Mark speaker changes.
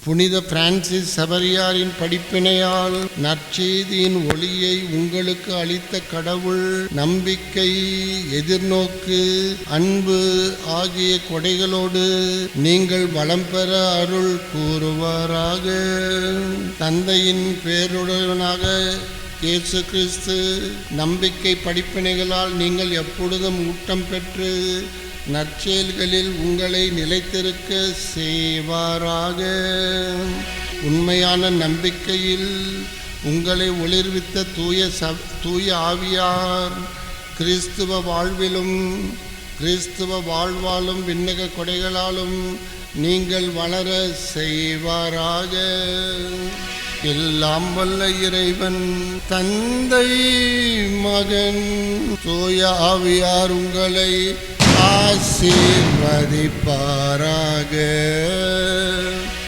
Speaker 1: புனித பிரான்சிஸ் சபரியாரின் படிப்பினையால் நற்செய்தியின் ஒளியை உங்களுக்கு அளித்த கடவுள் நம்பிக்கை, எதிர்நோக்கு, அன்பு ஆகிய கொடைகளோடு நீங்கள் வளம் பெற அருள் கூறுவாராக. தந்தையின் பேருடனாக இயேசு கிறிஸ்து நம்பிக்கை படிப்பினைகளால் நீங்கள் எப்பொழுதும் ஊட்டம் பெற்று நற்செயல்களில் உங்களை நிலைத்திருக்க செய்வாராக. உண்மையான நம்பிக்கையில் உங்களை ஒளிர்வித்த தூய ஆவியார் கிறிஸ்துவ வாழ்விலும் கிறிஸ்துவ வாழ்வாலும் விண்ணக கொடைகளாலும் நீங்கள் வளர செய்வாராக. எல்லாம் வல்ல இறைவன் தந்தை, மகன், தூய ஆவியார் உங்களை ஆசீர்வதிப்பாராக.